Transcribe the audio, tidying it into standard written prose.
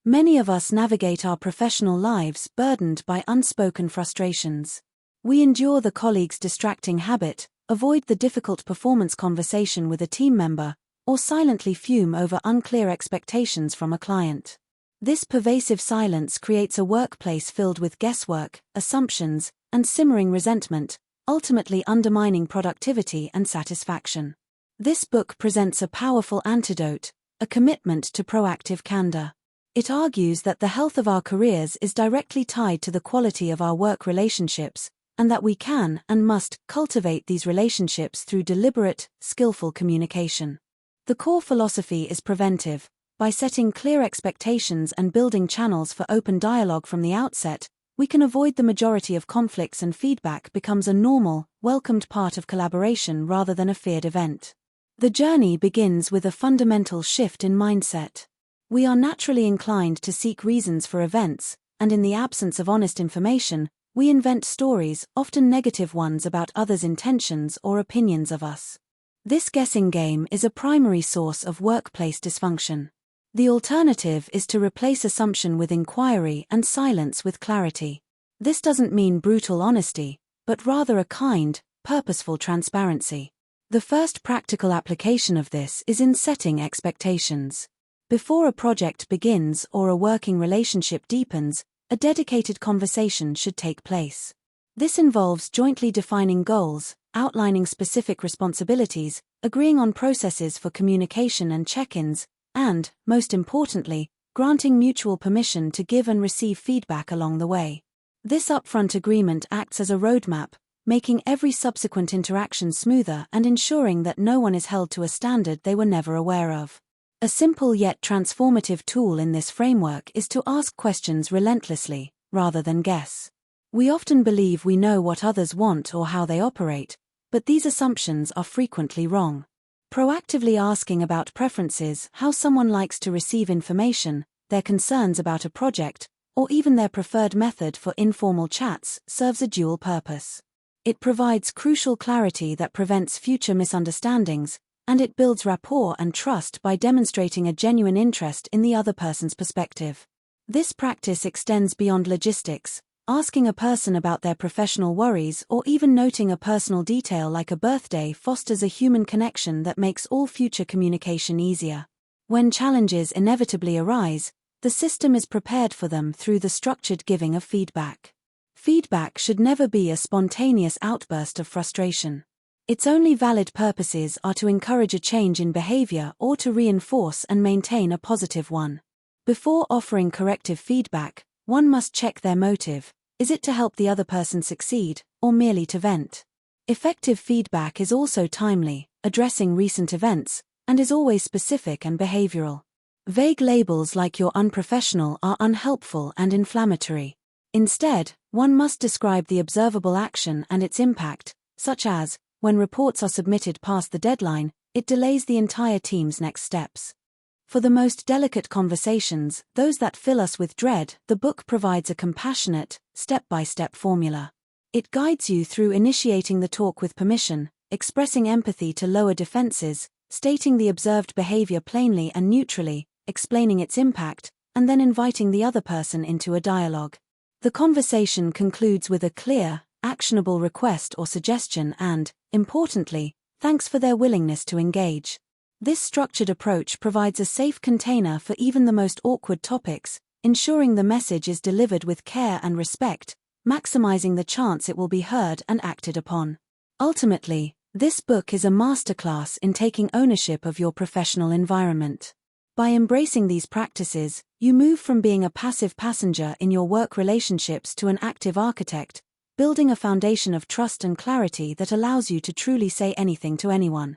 Many of us navigate our professional lives burdened by unspoken frustrations. We endure the colleague's distracting habit, avoid the difficult performance conversation with a team member, or silently fume over unclear expectations from a client. This pervasive silence creates a workplace filled with guesswork, assumptions, and simmering resentment, ultimately undermining productivity and satisfaction. This book presents a powerful antidote, a commitment to proactive candor. It argues that the health of our careers is directly tied to the quality of our work relationships, and that we can and must cultivate these relationships through deliberate, skillful communication. The core philosophy is preventive. By setting clear expectations and building channels for open dialogue from the outset, we can avoid the majority of conflicts, and feedback becomes a normal, welcomed part of collaboration rather than a feared event. The journey begins with a fundamental shift in mindset. We are naturally inclined to seek reasons for events, and in the absence of honest information, we invent stories, often negative ones, about others' intentions or opinions of us. This guessing game is a primary source of workplace dysfunction. The alternative is to replace assumption with inquiry and silence with clarity. This doesn't mean brutal honesty, but rather a kind, purposeful transparency. The first practical application of this is in setting expectations. Before a project begins or a working relationship deepens, a dedicated conversation should take place. This involves jointly defining goals, outlining specific responsibilities, agreeing on processes for communication and check-ins, and, most importantly, granting mutual permission to give and receive feedback along the way. This upfront agreement acts as a roadmap, making every subsequent interaction smoother and ensuring that no one is held to a standard they were never aware of. A simple yet transformative tool in this framework is to ask questions relentlessly, rather than guess. We often believe we know what others want or how they operate, but these assumptions are frequently wrong. Proactively asking about preferences, how someone likes to receive information, their concerns about a project, or even their preferred method for informal chats, serves a dual purpose. It provides crucial clarity that prevents future misunderstandings, and it builds rapport and trust by demonstrating a genuine interest in the other person's perspective. This practice extends beyond logistics. Asking a person about their professional worries or even noting a personal detail like a birthday fosters a human connection that makes all future communication easier. When challenges inevitably arise, the system is prepared for them through the structured giving of feedback. Feedback should never be a spontaneous outburst of frustration. Its only valid purposes are to encourage a change in behavior or to reinforce and maintain a positive one. Before offering corrective feedback, one must check their motive. Is it to help the other person succeed, or merely to vent? Effective feedback is also timely, addressing recent events, and is always specific and behavioral. Vague labels like "you're unprofessional" are unhelpful and inflammatory. Instead, one must describe the observable action and its impact, such as, when reports are submitted past the deadline, it delays the entire team's next steps. For the most delicate conversations, those that fill us with dread, the book provides a compassionate, step-by-step formula. It guides you through initiating the talk with permission, expressing empathy to lower defenses, stating the observed behavior plainly and neutrally, explaining its impact, and then inviting the other person into a dialogue. The conversation concludes with a clear, actionable request or suggestion and, importantly, thanks for their willingness to engage. This structured approach provides a safe container for even the most awkward topics, ensuring the message is delivered with care and respect, maximizing the chance it will be heard and acted upon. Ultimately, this book is a masterclass in taking ownership of your professional environment. By embracing these practices, you move from being a passive passenger in your work relationships to an active architect, building a foundation of trust and clarity that allows you to truly say anything to anyone.